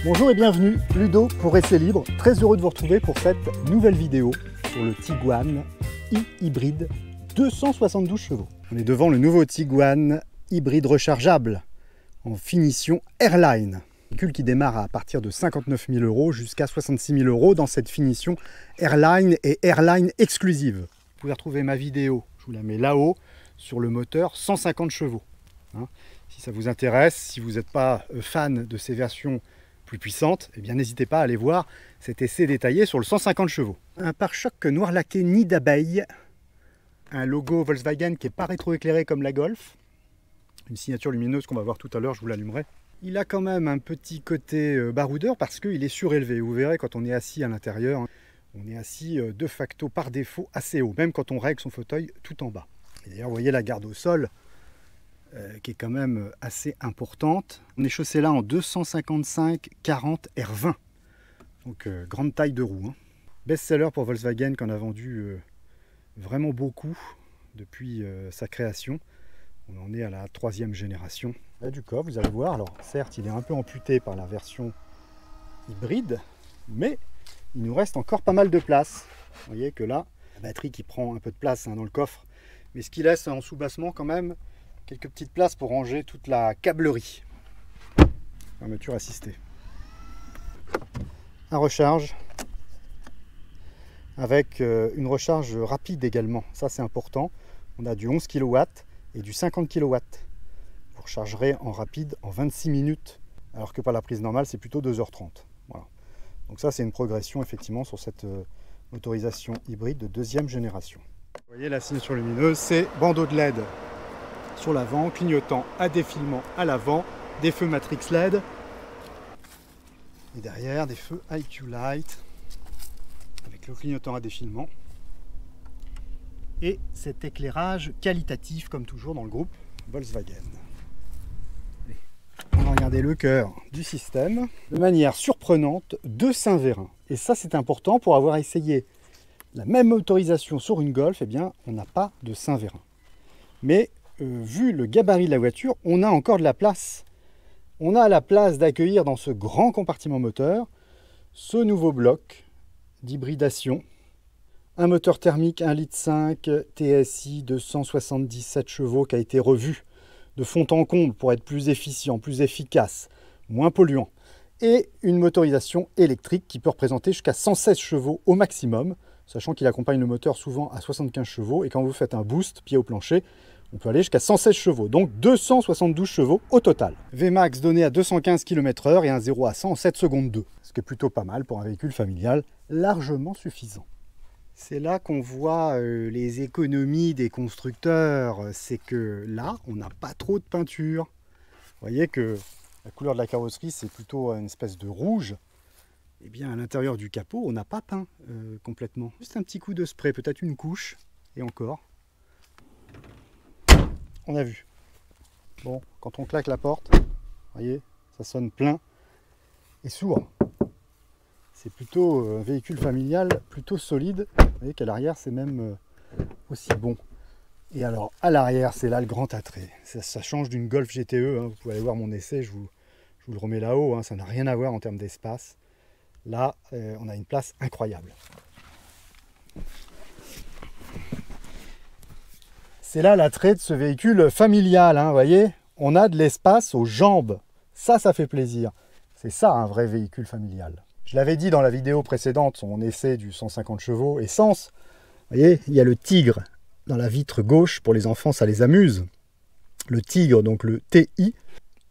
Bonjour et bienvenue, Ludo pour Essai Libre. Très heureux de vous retrouver pour cette nouvelle vidéo sur le Tiguan e-hybride 272 chevaux. On est devant le nouveau Tiguan hybride rechargeable en finition Airline. Véhicule qui démarre à partir de 59 000 € jusqu'à 66 000 € dans cette finition Airline et Airline exclusive. Vous pouvez retrouver ma vidéo, je vous la mets là-haut, sur le moteur 150 chevaux. Si ça vous intéresse, si vous n'êtes pas fan de ces versions plus puissantes, eh bien n'hésitez pas à aller voir cet essai détaillé sur le 150 chevaux. Un pare-choc noir laqué nid d'abeille, un logo Volkswagen qui n'est pas rétroéclairé comme la Golf, une signature lumineuse qu'on va voir tout à l'heure, je vous l'allumerai. Il a quand même un petit côté baroudeur parce qu'il est surélevé. Vous verrez quand on est assis à l'intérieur, on est assis de facto par défaut assez haut, même quand on règle son fauteuil tout en bas. Et d'ailleurs, vous voyez la garde au sol qui est quand même assez importante. On est chaussé là en 255 40 R20, donc grande taille de roue. Best-seller pour Volkswagen qu'on a vendu vraiment beaucoup depuis sa création. On en est à la 3e génération. Là, du coffre, vous allez voir, alors certes il est un peu amputé par la version hybride, mais il nous reste encore pas mal de place. Vous voyez que là, la batterie qui prend un peu de place dans le coffre, mais ce qui laisse en sous-bassement quand même quelques petites places pour ranger toute la câblerie. Fermeture assistée. Un recharge avec une recharge rapide également. Ça c'est important. On a du 11 kW et du 50 kW. Vous rechargerez en rapide en 26 minutes, alors que par la prise normale c'est plutôt 2h30. Voilà. Donc ça c'est une progression effectivement sur cette motorisation hybride de 2e génération. Vous voyez la signature lumineuse, c'est bandeau de LED sur l'avant, clignotant à défilement à l'avant, des feux Matrix LED et derrière des feux IQ Light avec le clignotant à défilement et cet éclairage qualitatif comme toujours dans le groupe Volkswagen. Allez, on va regarder le cœur du système de manière surprenante de Saint-Vérin, et ça c'est important. Pour avoir essayé la même motorisation sur une Golf, eh bien on n'a pas de Saint-Vérin, mais vu le gabarit de la voiture, on a encore de la place. On a la place d'accueillir dans ce grand compartiment moteur ce nouveau bloc d'hybridation. Un moteur thermique 1,5 litre TSI 277 chevaux qui a été revu de fond en comble pour être plus efficient, plus efficace, moins polluant. Et une motorisation électrique qui peut représenter jusqu'à 116 chevaux au maximum, sachant qu'il accompagne le moteur souvent à 75 chevaux. Et quand vous faites un boost, pied au plancher, on peut aller jusqu'à 116 chevaux, donc 272 chevaux au total. Vmax donné à 215 km/h et un 0 à 100 en 7 secondes 2, ce qui est plutôt pas mal pour un véhicule familial, largement suffisant. C'est là qu'on voit les économies des constructeurs, c'est que là, on n'a pas trop de peinture. Vous voyez que la couleur de la carrosserie, c'est plutôt une espèce de rouge. Et bien à l'intérieur du capot, on n'a pas peint complètement. Juste un petit coup de spray, peut-être une couche, et encore. On a vu. Bon, quand on claque la porte, vous voyez, ça sonne plein et sourd. C'est plutôt un véhicule familial, plutôt solide. Vous voyez qu'à l'arrière, c'est même aussi bon. Et alors, à l'arrière, c'est là le grand attrait. Ça change d'une Golf GTE. Vous pouvez aller voir mon essai, je vous le remets là-haut. Ça n'a rien à voir en termes d'espace. Là, on a une place incroyable. C'est là l'attrait de ce véhicule familial, vous voyez, on a de l'espace aux jambes, ça fait plaisir. C'est ça un vrai véhicule familial. Je l'avais dit dans la vidéo précédente, mon essai du 150 chevaux essence, vous voyez, il y a le tigre dans la vitre gauche, pour les enfants ça les amuse. Le tigre, donc le TI,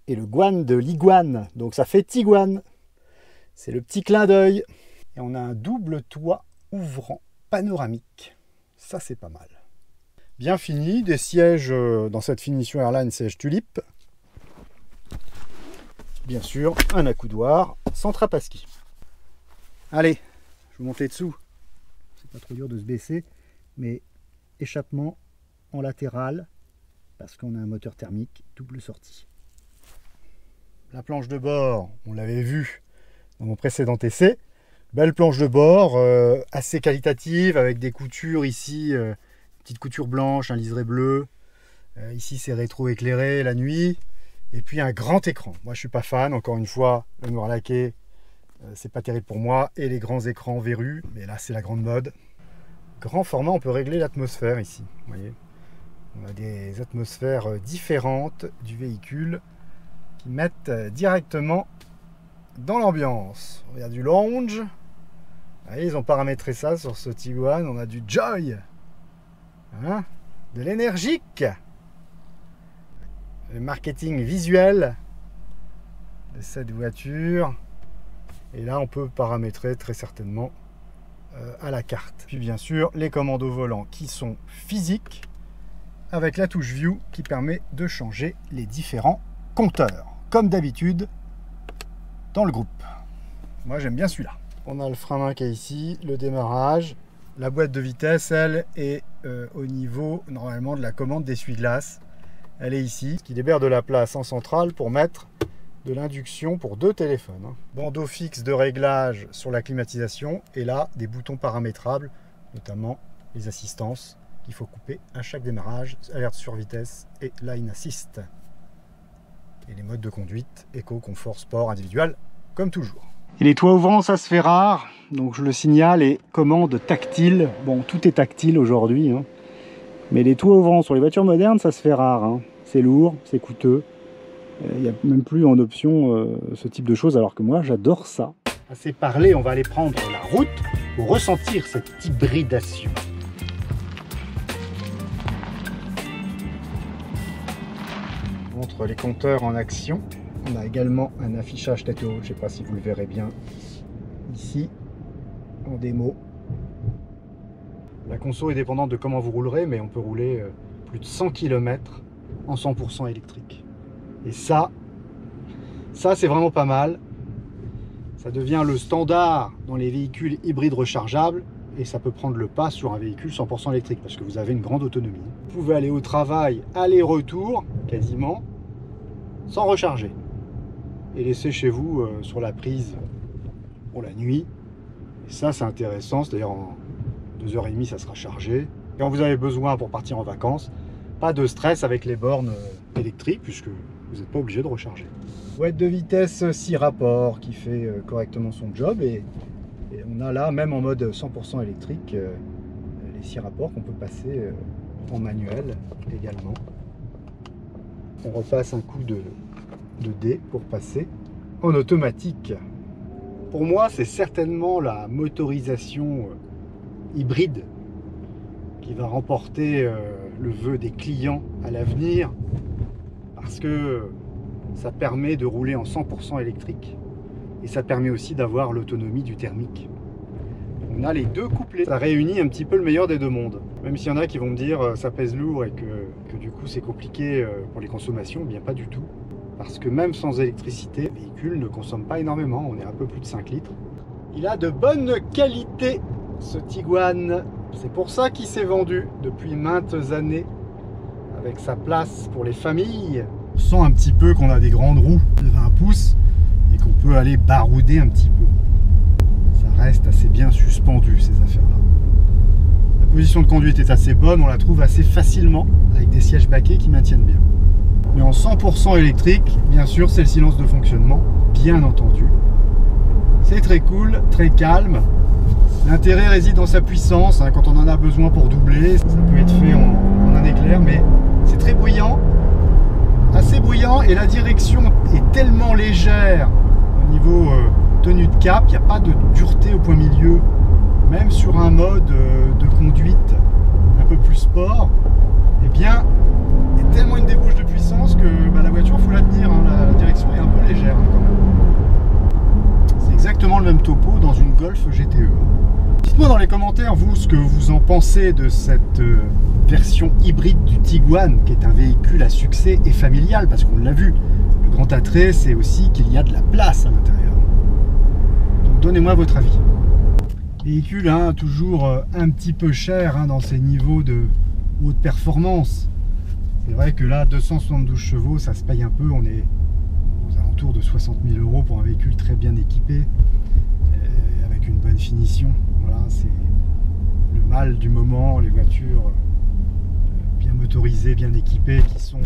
et le guan de l'iguane, donc ça fait Tiguan. C'est le petit clin d'œil. Et on a un double toit ouvrant panoramique, ça c'est pas mal. Bien fini, des sièges dans cette finition Airline, siège tulipe. Bien sûr, un accoudoir sans trappe à ski. Allez, je vous monte les dessous. C'est pas trop dur de se baisser, mais échappement en latéral, parce qu'on a un moteur thermique double sortie. La planche de bord, on l'avait vu dans mon précédent essai. Belle planche de bord, assez qualitative, avec des coutures ici. Petite couture blanche, un liseré bleu. Ici, c'est rétro-éclairé la nuit. Et puis, un grand écran. Moi, je ne suis pas fan. Encore une fois, le noir laqué, C'est pas terrible pour moi. Et les grands écrans verrus, mais là c'est la grande mode. Grand format, on peut régler l'atmosphère ici. Vous voyez, on a des atmosphères différentes du véhicule qui mettent directement dans l'ambiance. Il y a du lounge. Vous voyez, ils ont paramétré ça sur ce Tiguan. On a du joy, hein, de l'énergique. Le marketing visuel de cette voiture. Et là, on peut paramétrer très certainement à la carte. Puis bien sûr, les commandes au volant qui sont physiques avec la touche View qui permet de changer les différents compteurs. Comme d'habitude dans le groupe. Moi, j'aime bien celui-là. On a le frein à main qui est ici, le démarrage. La boîte de vitesse, elle, est au niveau, normalement, de la commande d'essuie-glace. Elle est ici, ce qui libère de la place en centrale pour mettre de l'induction pour 2 téléphones. Bandeau fixe de réglage sur la climatisation. Et là, des boutons paramétrables, notamment les assistances qu'il faut couper à chaque démarrage. Alerte sur vitesse et Line Assist. Et les modes de conduite, éco, confort, sport, individuel, comme toujours. Et les toits ouvrants, ça se fait rare, donc je le signale, et commandes tactiles. Bon, tout est tactile aujourd'hui, hein. Mais les toits ouvrants sur les voitures modernes, ça se fait rare, hein. C'est lourd, c'est coûteux. Il n'y a même plus en option ce type de choses, alors que moi, j'adore ça. Assez parlé, on va aller prendre la route pour ressentir cette hybridation. Je montre les compteurs en action. On a également un affichage tête haute, je ne sais pas si vous le verrez bien ici, en démo. La conso est dépendante de comment vous roulerez, mais on peut rouler plus de 100 km en 100% électrique. Et ça c'est vraiment pas mal. Ça devient le standard dans les véhicules hybrides rechargeables, et ça peut prendre le pas sur un véhicule 100% électrique, parce que vous avez une grande autonomie. Vous pouvez aller au travail, aller-retour, quasiment, sans recharger. Et laisser chez vous sur la prise pour la nuit. Et ça, c'est intéressant. C'est-à-dire en 2h30, ça sera chargé. Quand vous avez besoin pour partir en vacances, pas de stress avec les bornes électriques, puisque vous n'êtes pas obligé de recharger. Boîte de vitesse 6 rapports qui fait correctement son job. Et on a là, même en mode 100% électrique, les 6 rapports qu'on peut passer en manuel également. On repasse un coup de D pour passer en automatique. Pour moi, c'est certainement la motorisation hybride qui va remporter le vœu des clients à l'avenir, parce que ça permet de rouler en 100% électrique et ça permet aussi d'avoir l'autonomie du thermique. On a les deux couplets, ça réunit un petit peu le meilleur des deux mondes. Même s'il y en a qui vont me dire ça pèse lourd et que du coup c'est compliqué pour les consommations, bien pas du tout. Parce que même sans électricité, le véhicule ne consomme pas énormément, on est un peu plus de 5 litres. Il a de bonnes qualités, ce Tiguan. C'est pour ça qu'il s'est vendu depuis maintes années, avec sa place pour les familles. On sent un petit peu qu'on a des grandes roues de 20 pouces et qu'on peut aller barouder un petit peu. Ça reste assez bien suspendu, ces affaires-là. La position de conduite est assez bonne, on la trouve assez facilement, avec des sièges baquets qui maintiennent bien. Mais en 100% électrique, bien sûr, c'est le silence de fonctionnement, bien entendu. C'est très cool, très calme. L'intérêt réside dans sa puissance, hein, quand on en a besoin pour doubler, ça peut être fait en un éclair, mais c'est très bruyant, assez bruyant, et la direction est tellement légère au niveau tenue de cap, il n'y a pas de dureté au point milieu, même sur un mode de conduite un peu plus sport, eh bien, il y a tellement une débauche de puissance que la voiture, il faut la tenir, hein, la direction est un peu légère hein, quand même. C'est exactement le même topo dans une Golf GTE. Dites-moi dans les commentaires, vous, ce que vous en pensez de cette version hybride du Tiguan, qui est un véhicule à succès et familial, parce qu'on l'a vu. Le grand attrait, c'est aussi qu'il y a de la place à l'intérieur. Donc donnez-moi votre avis. Véhicule hein, toujours un petit peu cher hein, dans ces niveaux de haute performance. C'est vrai que là, 272 chevaux, ça se paye un peu. On est aux alentours de 60 000 € pour un véhicule très bien équipé, avec une bonne finition. Voilà, c'est le mal du moment, les voitures bien motorisées, bien équipées, qui sont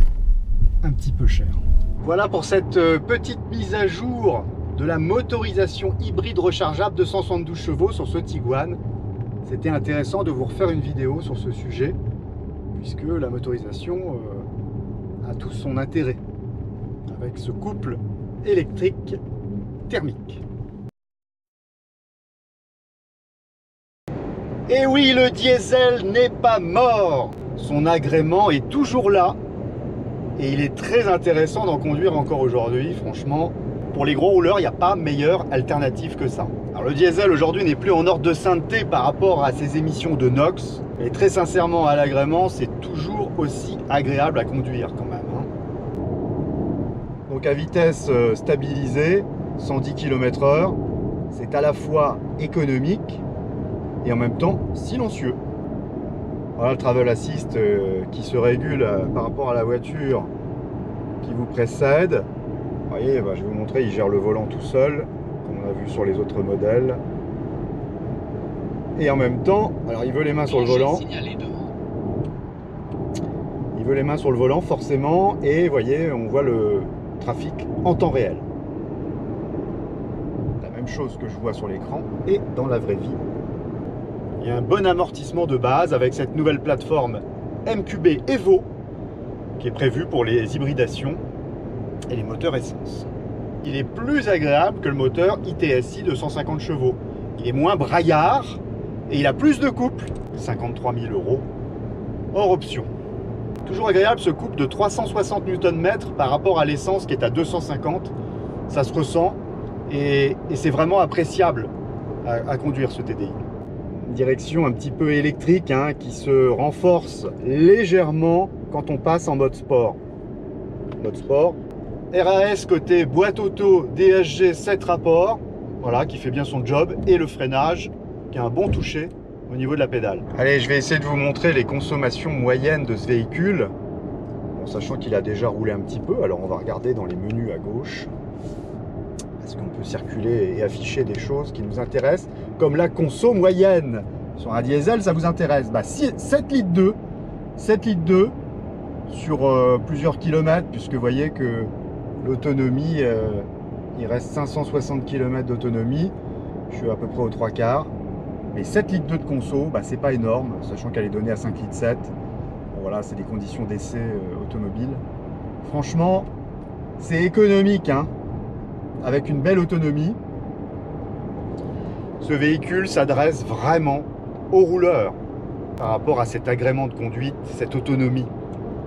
un petit peu chères. Voilà pour cette petite mise à jour de la motorisation hybride rechargeable de 172 chevaux sur ce Tiguan. C'était intéressant de vous refaire une vidéo sur ce sujet, puisque la motorisation a tout son intérêt avec ce couple électrique thermique. Et oui, le diesel n'est pas mort. Son agrément est toujours là. Et il est très intéressant d'en conduire encore aujourd'hui. Franchement, pour les gros rouleurs, il n'y a pas meilleure alternative que ça. Alors le diesel aujourd'hui n'est plus en ordre de sainteté par rapport à ses émissions de NOx. Mais très sincèrement, à l'agrément, c'est toujours aussi agréable à conduire quand même. Donc à vitesse stabilisée, 110 km/h, c'est à la fois économique et en même temps silencieux. Voilà le Travel Assist qui se régule par rapport à la voiture qui vous précède. Vous voyez, je vais vous montrer, il gère le volant tout seul, comme on a vu sur les autres modèles. Et en même temps, alors il veut les mains sur le volant. Il veut les mains sur le volant forcément, et vous voyez, on voit le trafic en temps réel. La même chose que je vois sur l'écran et dans la vraie vie. Il y a un bon amortissement de base avec cette nouvelle plateforme MQB Evo qui est prévue pour les hybridations et les moteurs essence. Il est plus agréable que le moteur ITSI de 150 chevaux. Il est moins braillard et il a plus de couple, 53 000 € hors option. Toujours agréable ce couple de 360 Nm par rapport à l'essence qui est à 250. Ça se ressent et c'est vraiment appréciable à conduire ce TDI. Une direction un petit peu électrique qui se renforce légèrement quand on passe en mode sport. Mode sport. RAS côté boîte auto DSG 7 rapports, voilà, qui fait bien son job, et le freinage qui a un bon toucher au niveau de la pédale. Allez, je vais essayer de vous montrer les consommations moyennes de ce véhicule, en sachant qu'il a déjà roulé un petit peu. Alors on va regarder dans les menus à gauche, parce qu'on peut circuler et afficher des choses qui nous intéressent, comme la conso moyenne. Sur un diesel, ça vous intéresse? 7 litres 2, 7 litres 2 sur plusieurs kilomètres, puisque vous voyez que l'autonomie, il reste 560 km d'autonomie. Je suis à peu près aux 3/4. Mais 7 litres 2 de conso, c'est pas énorme, sachant qu'elle est donnée à 5 litres 7. Bon, voilà, c'est des conditions d'essai automobile. Franchement, c'est économique, avec une belle autonomie. Ce véhicule s'adresse vraiment aux rouleurs par rapport à cet agrément de conduite, cette autonomie.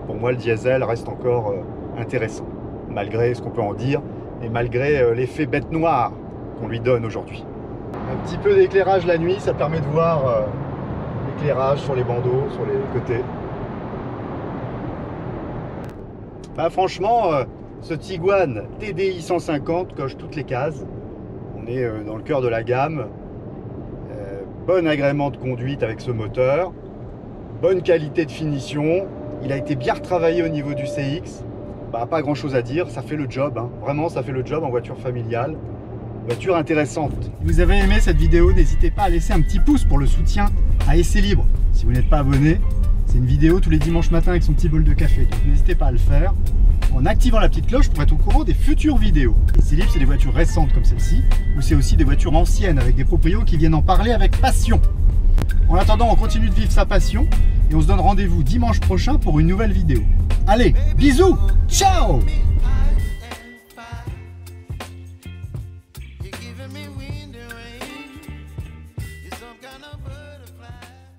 Pour moi, le diesel reste encore intéressant, malgré ce qu'on peut en dire et malgré l'effet bête noire qu'on lui donne aujourd'hui. Un petit peu d'éclairage la nuit, ça permet de voir l'éclairage sur les bandeaux, sur les côtés. Franchement, ce Tiguan TDI 150 coche toutes les cases. On est dans le cœur de la gamme. Bon agrément de conduite avec ce moteur. Bonne qualité de finition. Il a été bien retravaillé au niveau du CX. Pas grand chose à dire, ça fait le job. Vraiment, ça fait le job en voiture familiale. Voiture intéressante. Si vous avez aimé cette vidéo, n'hésitez pas à laisser un petit pouce pour le soutien à Essai Libre. Si vous n'êtes pas abonné, c'est une vidéo tous les dimanches matin avec son petit bol de café. Donc n'hésitez pas à le faire en activant la petite cloche pour être au courant des futures vidéos. Essai Libre, c'est des voitures récentes comme celle-ci, ou c'est aussi des voitures anciennes avec des proprios qui viennent en parler avec passion. En attendant, on continue de vivre sa passion et on se donne rendez-vous dimanche prochain pour une nouvelle vidéo. Allez, bisous, ciao! Giving me wind and rain. You're some kind of butterfly.